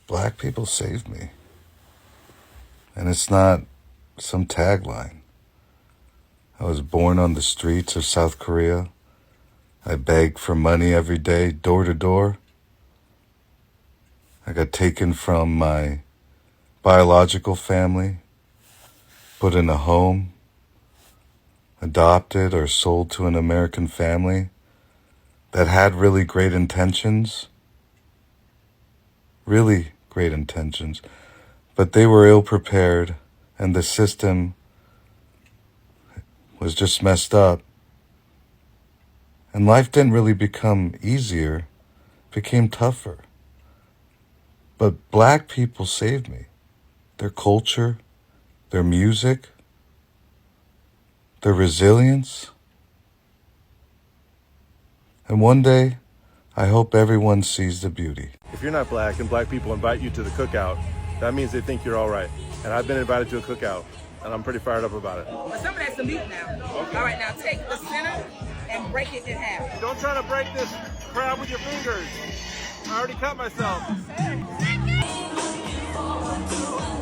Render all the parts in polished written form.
Black people saved me. And it's not some tagline. I was born on the streets of South Korea. I begged for money every day, door to door. I got taken from my biological family, put in a home, adopted or sold to an American family that had really great intentions. Really great intentions. But they were ill prepared, and the system was just messed up. And life didn't really become easier, it became tougher. But black people saved me. Their culture, their music, their resilience. And one day, I hope everyone sees the beauty. If you're not black and black people invite you to the cookout, that means they think you're all right. And I've been invited to a cookout, and I'm pretty fired up about it. But some of that's the meat now. Okay. All right, now take the center and break it in half. Don't try to break this crab with your fingers. I already cut myself.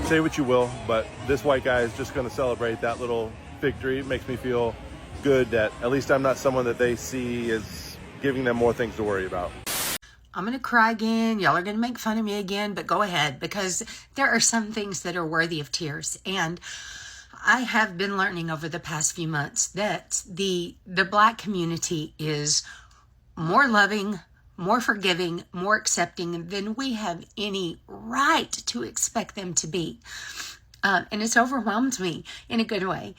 Say what you will, but this white guy is just going to celebrate that little victory. It makes me feel good that at least I'm not someone that they see as giving them more things to worry about. I'm going to cry again. Y'all are going to make fun of me again, but go ahead, because there are some things that are worthy of tears. And I have been learning over the past few months that the black community is more loving, more forgiving, more accepting than we have any right to expect them to be. And it's overwhelmed me in a good way.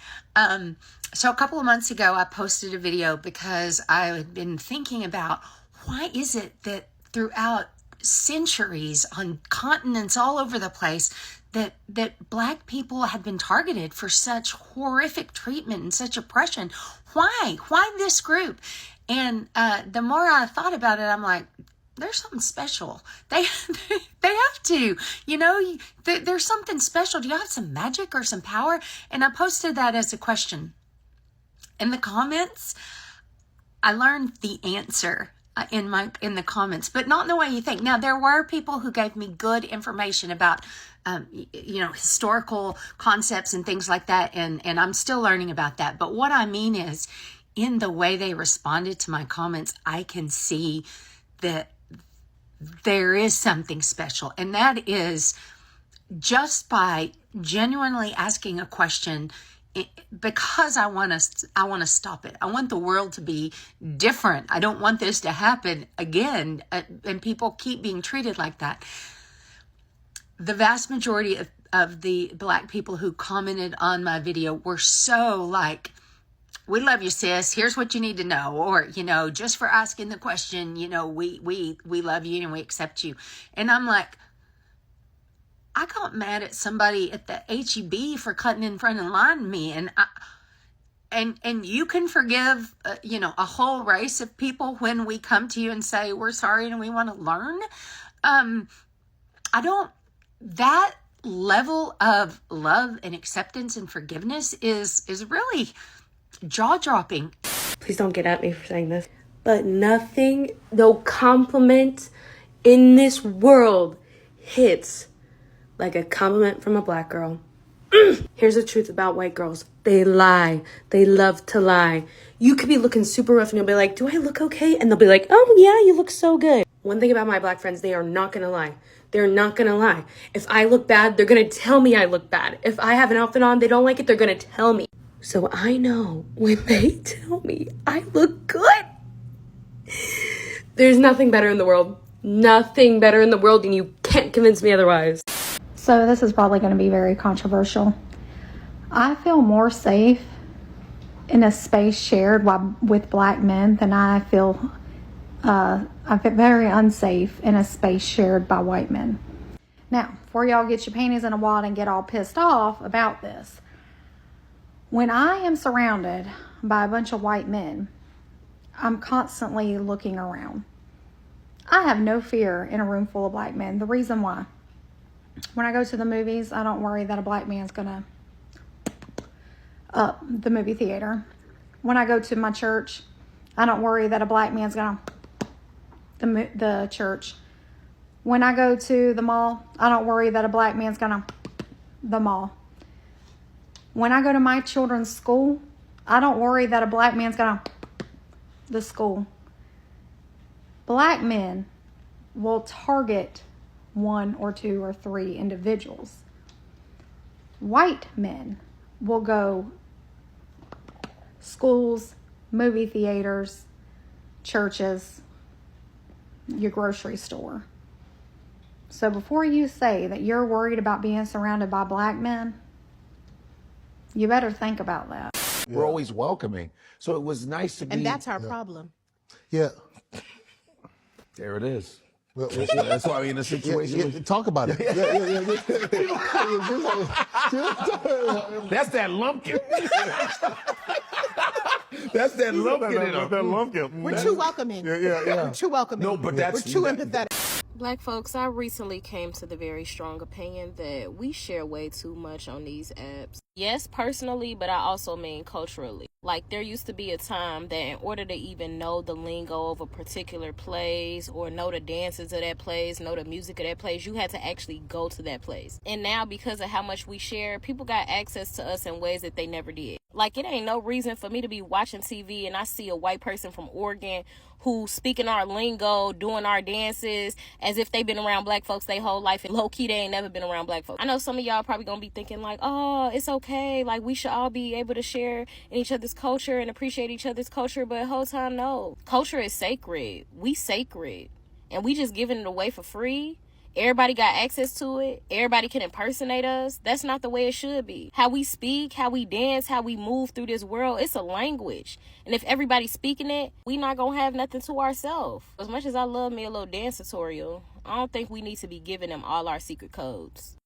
So a couple of months ago, I posted a video because I had been thinking about why is it that throughout centuries on continents all over the place that black people had been targeted for such horrific treatment and such oppression. Why this group? And the more I thought about it, I'm like, there's something special. They have to, there's something special. Do you have some magic or some power? And I posted that as a question. In the comments, I learned the answer in the comments, but not in the way you think. Now, there were people who gave me good information about, historical concepts and things like that. And I'm still learning about that. But what I mean is, in the way they responded to my comments, I can see that there is something special. And that is just by genuinely asking a question, because I want to stop it. I want the world to be different. I don't want this to happen again. And people keep being treated like that. The vast majority of the black people who commented on my video were so like, we love you, sis. Here's what you need to know. Or, just for asking the question, we love you and we accept you. And I'm like, I got mad at somebody at the HEB for cutting in front of the line of me. And you can forgive, a whole race of people when we come to you and say, we're sorry and we want to learn. That level of love and acceptance and forgiveness is really jaw-dropping. Please don't get at me for saying this. But no compliment in this world hits like a compliment from a black girl. Here's the truth about white girls. They lie. They love to lie. You could be looking super rough and you'll be like, do I look okay? And they'll be like, oh yeah, you look so good. One thing about my black friends, they are not going to lie. They're not going to lie. If I look bad, they're going to tell me I look bad. If I have an outfit on, they don't like it, they're going to tell me. So I know when they tell me I look good, there's nothing better in the world. Nothing better in the world, and you can't convince me otherwise. So this is probably going to be very controversial. I feel more safe in a space shared with black men than I feel very unsafe in a space shared by white men. Now, before y'all get your panties in a wad and get all pissed off about this, when I am surrounded by a bunch of white men, I'm constantly looking around. I have no fear in a room full of black men. The reason why: when I go to the movies, I don't worry that a black man's gonna up the movie theater. When I go to my church, I don't worry that a black man's gonna the church. When I go to the mall, I don't worry that a black man's gonna the mall. When I go to my children's school, I don't worry that a black man's gonna the school. Black men will target 1 or 2 or 3 individuals. White men will go schools, movie theaters, churches, your grocery store. So before you say that you're worried about being surrounded by black men, you better think about that. We're always welcoming. So it was nice to be. And that's our problem. Yeah. There it is. Well, That's why I mean the situation. was, talk about it. that's that lumpkin. That's that lumpkin in them. We're too welcoming. Yeah. We're too welcoming. No, but that's We're too empathetic. Black folks, I recently came to the very strong opinion that we share way too much on these apps. Yes, personally, but I also mean culturally. Like, there used to be a time that in order to even know the lingo of a particular place or know the dances of that place, know the music of that place, you had to actually go to that place. And now, because of how much we share, people got access to us in ways that they never did. Like, it ain't no reason for me to be watching TV and I see a white person from Oregon who's speaking our lingo, doing our dances, as if they've been around black folks their whole life, and low-key they ain't never been around black folks. I know some of y'all probably gonna be thinking like, oh, it's okay, like we should all be able to share in each other's culture and appreciate each other's culture, but the whole time, no. Culture is sacred. We sacred. And we just giving it away for free. Everybody got access to it. Everybody can impersonate us. That's not the way it should be. How we speak, how we dance, how we move through this world, it's a language. And if everybody's speaking it, we not gonna have nothing to ourselves. As much as I love me a little dance tutorial, I don't think we need to be giving them all our secret codes.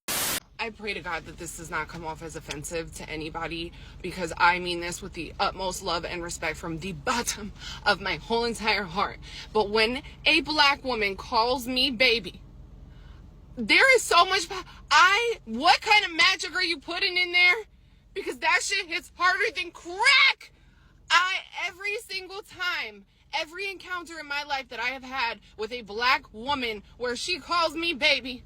I pray to God that this does not come off as offensive to anybody, because I mean this with the utmost love and respect from the bottom of my whole entire heart. But when a black woman calls me baby, there is so much. What kind of magic are you putting in there? Because that shit hits harder than crack. Every single time, every encounter in my life that I have had with a black woman where she calls me baby,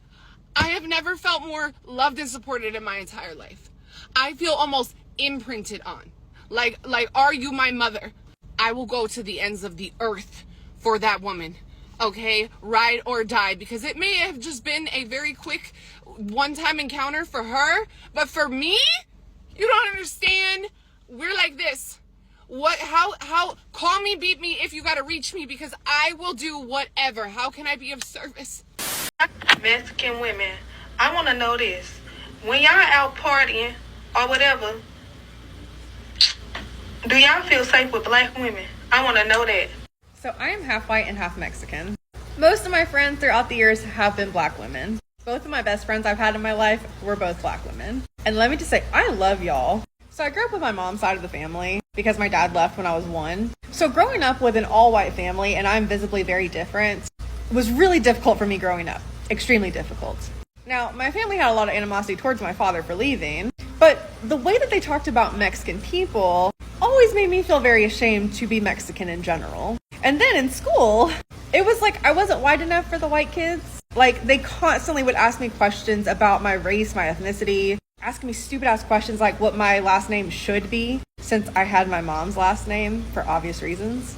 I have never felt more loved and supported in my entire life. I feel almost imprinted on. Like, are you my mother? I will go to the ends of the earth for that woman. Okay, ride or die, because it may have just been a very quick one-time encounter for her, but for me, you don't understand. We're like this. How, call me, beat me if you gotta reach me, because I will do whatever. How can I be of service? Mexican women, I want to know this. When y'all out partying or whatever, do y'all feel safe with black women? I want to know that. So I am half white and half Mexican. Most of my friends throughout the years have been black women. Both of my best friends I've had in my life were both black women. And let me just say, I love y'all. So I grew up with my mom's side of the family because my dad left when I was 1. So growing up with an all-white family, and I'm visibly very different, was really difficult for me growing up. Extremely difficult. Now, my family had a lot of animosity towards my father for leaving, but the way that they talked about Mexican people always made me feel very ashamed to be Mexican in general. And then in school, it was like I wasn't white enough for the white kids. Like, they constantly would ask me questions about my race, my ethnicity, asking me stupid ass questions like what my last name should be, since I had my mom's last name for obvious reasons.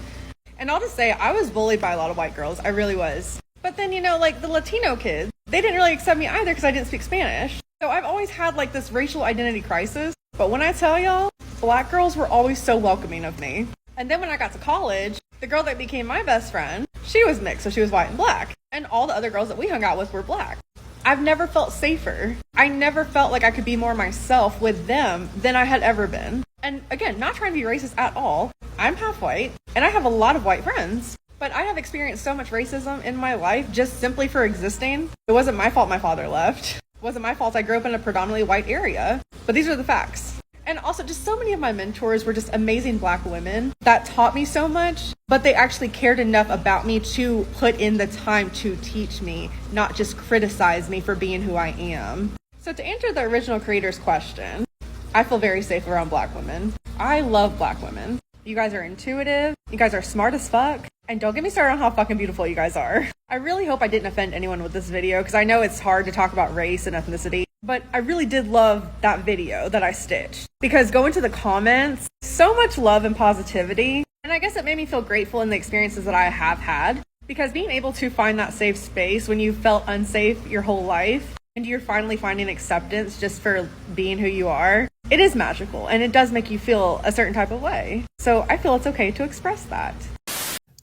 And I'll just say, I was bullied by a lot of white girls. I really was. But then, like the Latino kids, they didn't really accept me either because I didn't speak Spanish. So I've always had like this racial identity crisis. But when I tell y'all, black girls were always so welcoming of me. And then when I got to college, the girl that became my best friend, she was mixed, so she was white and black. And all the other girls that we hung out with were black. I've never felt safer. I never felt like I could be more myself with them than I had ever been. And again, not trying to be racist at all. I'm half white, and I have a lot of white friends. But I have experienced so much racism in my life just simply for existing. It wasn't my fault my father left. It wasn't my fault I grew up in a predominantly white area. But these are the facts. And also, just so many of my mentors were just amazing black women that taught me so much, but they actually cared enough about me to put in the time to teach me, not just criticize me for being who I am. So to answer the original creator's question, I feel very safe around black women. I love black women. You guys are intuitive, you guys are smart as fuck, And don't get me started on how fucking beautiful you guys are. I really hope I didn't offend anyone with this video because I know it's hard to talk about race and ethnicity, but I really did love that video that I stitched. Because going to the comments, so much love and positivity. And I guess it made me feel grateful in the experiences that I have had. Because being able to find that safe space when you felt unsafe your whole life, and you're finally finding acceptance just for being who you are, it is magical and it does make you feel a certain type of way. So I feel it's okay to express that.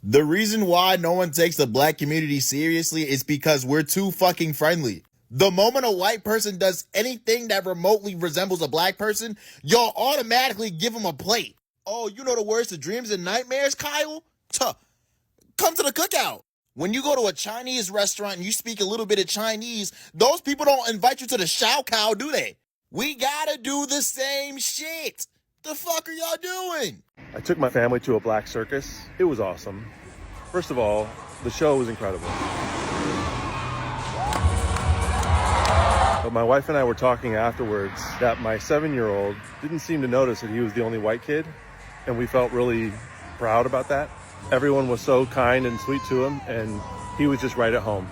The reason why no one takes the black community seriously is because we're too fucking friendly. The moment a white person does anything that remotely resembles a black person, y'all automatically give them a plate. Oh, you know the worst of dreams and nightmares, Kyle? Tuh. Come to the cookout. When you go to a Chinese restaurant and you speak a little bit of Chinese, those people don't invite you to the Shao Kao, do they? We gotta do the same shit. The fuck are y'all doing? I took my family to a black circus. It was awesome. First of all, the show was incredible. But my wife and I were talking afterwards that my 7-year-old didn't seem to notice that he was the only white kid, and we felt really proud about that. Everyone was so kind and sweet to him, and he was just right at home.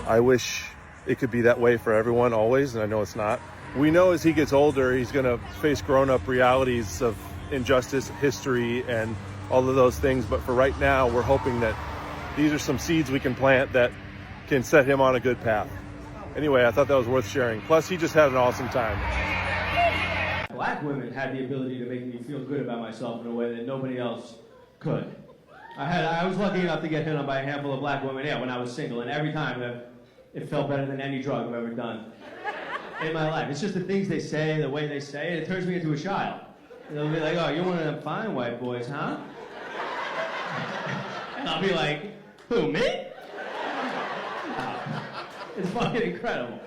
I wish it could be that way for everyone always, and I know it's not. We know as he gets older, he's going to face grown-up realities of injustice, history, and all of those things. But for right now, we're hoping that these are some seeds we can plant that can set him on a good path. Anyway, I thought that was worth sharing. Plus, he just had an awesome time. Black women had the ability to make me feel good about myself in a way that nobody else could. I was lucky enough to get hit on by a handful of black women, when I was single, and every time it felt better than any drug I've ever done in my life. It's just the things they say, the way they say it, it turns me into a child. And they'll be like, oh, you're one of them fine white boys, huh? And I'll be like, who, me? It's fucking incredible.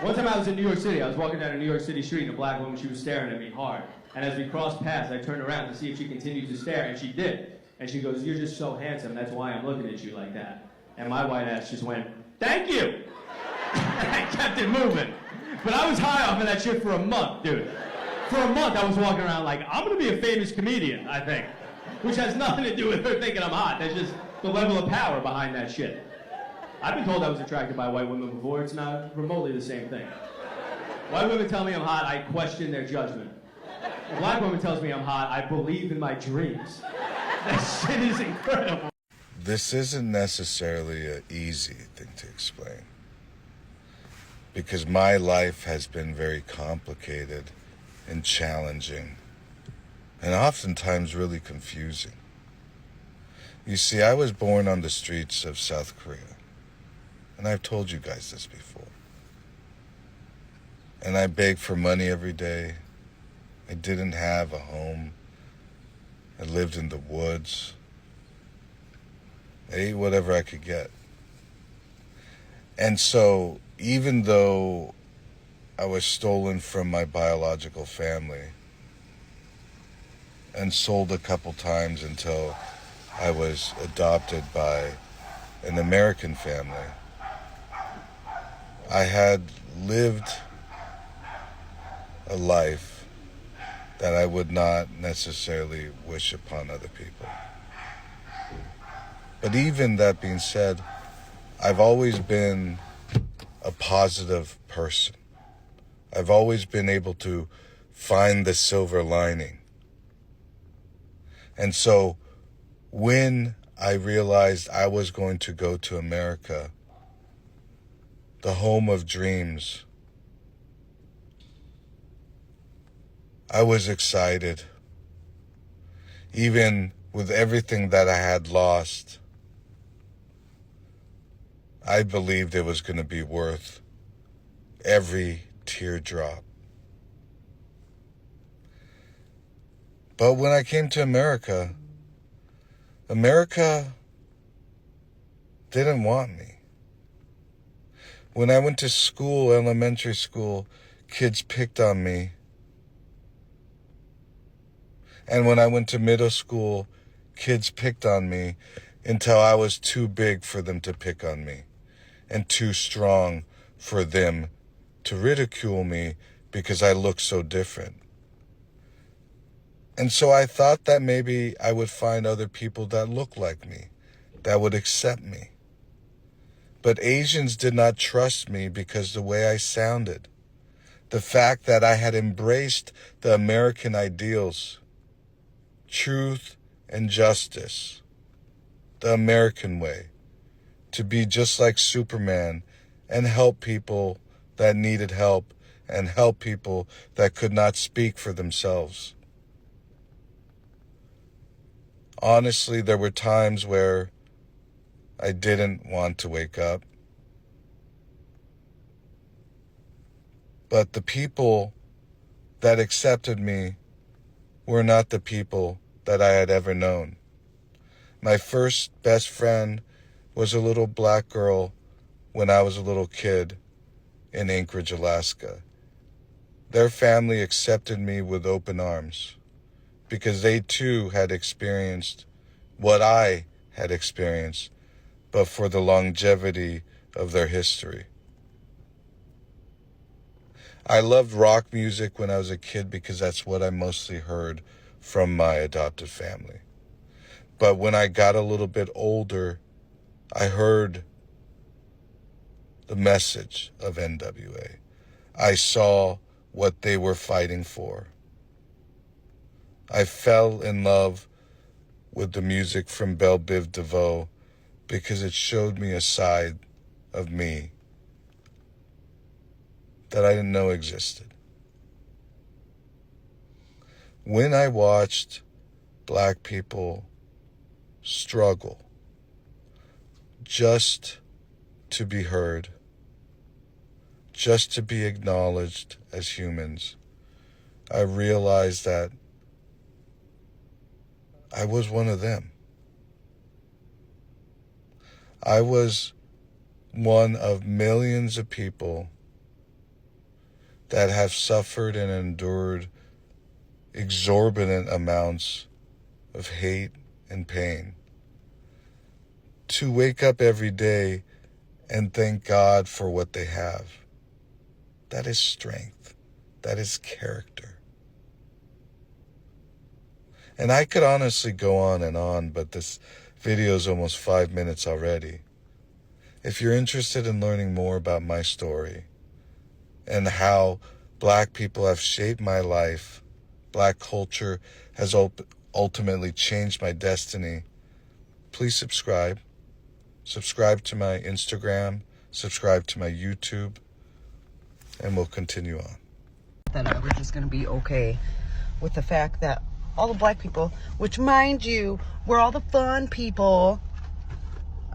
One time I was in New York City. I was walking down a New York City street and a black woman, she was staring at me hard. And as we crossed paths, I turned around to see if she continued to stare, and she did. And she goes, you're just so handsome, that's why I'm looking at you like that. And my white ass just went, thank you! And I kept it moving. But I was high off of that shit for a month, dude. For a month I was walking around like, I'm gonna be a famous comedian, I think. Which has nothing to do with her thinking I'm hot. That's just the level of power behind that shit. I've been told I was attracted by white women before. It's not remotely the same thing. White women tell me I'm hot, I question their judgment. A black woman tells me I'm hot, I believe in my dreams. That shit is incredible. This isn't necessarily an easy thing to explain, because my life has been very complicated and challenging and oftentimes really confusing. You see, I was born on the streets of South Korea, and I've told you guys this before. And I begged for money every day. I didn't have a home. I lived in the woods. I ate whatever I could get. And so, even though I was stolen from my biological family and sold a couple times until I was adopted by an American family, I had lived a life that I would not necessarily wish upon other people. But even that being said, I've always been a positive person. I've always been able to find the silver lining. And so when I realized I was going to go to America, the home of dreams, I was excited. Even with everything that I had lost, I believed it was going to be worth every teardrop. But when I came to America, America didn't want me. When I went to school, elementary school, kids picked on me. And when I went to middle school, kids picked on me until I was too big for them to pick on me and too strong for them to ridicule me because I looked so different. And so I thought that maybe I would find other people that looked like me, that would accept me. But Asians did not trust me because the way I sounded, the fact that I had embraced the American ideals, truth and justice, the American way, to be just like Superman and help people that needed help and help people that could not speak for themselves. Honestly, there were times where I didn't want to wake up. But the people that accepted me were not the people that I had ever known. My first best friend was a little black girl when I was a little kid in Anchorage, Alaska. Their family accepted me with open arms because they too had experienced what I had experienced, but for the longevity of their history. I loved rock music when I was a kid because that's what I mostly heard from my adopted family. But when I got a little bit older, I heard the message of NWA. I saw what they were fighting for. I fell in love with the music from Belle Biv DeVoe because it showed me a side of me that I didn't know existed. When I watched black people struggle just to be heard, just to be acknowledged as humans, I realized that I was one of them. I was one of millions of people that have suffered and endured exorbitant amounts of hate and pain. To wake up every day and thank God for what they have. That is strength. That is character. And I could honestly go on, but this video is almost 5 minutes already. If you're interested in learning more about my story and how black people have shaped my life, black culture has ultimately changed my destiny, please subscribe. Subscribe to my Instagram, subscribe to my YouTube, and we'll continue on. That I was just going to be okay with the fact that all the black people, which mind you, we're all the fun people.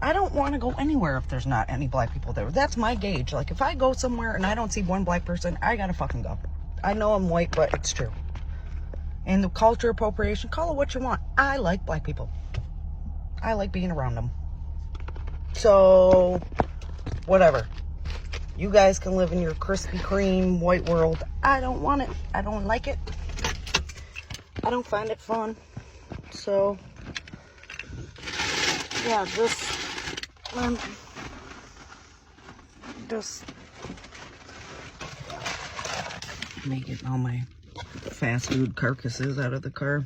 I don't want to go anywhere if there's not any black people there. That's my gauge. Like, if I go somewhere and I don't see one black person, I gotta fucking go. I know I'm white, but it's true. And the culture appropriation, call it what you want. I like black people. I like being around them. So, whatever. You guys can live in your Krispy Kreme white world. I don't want it. I don't like it. I don't find it fun. So, yeah, just me getting all my fast food carcasses out of the car.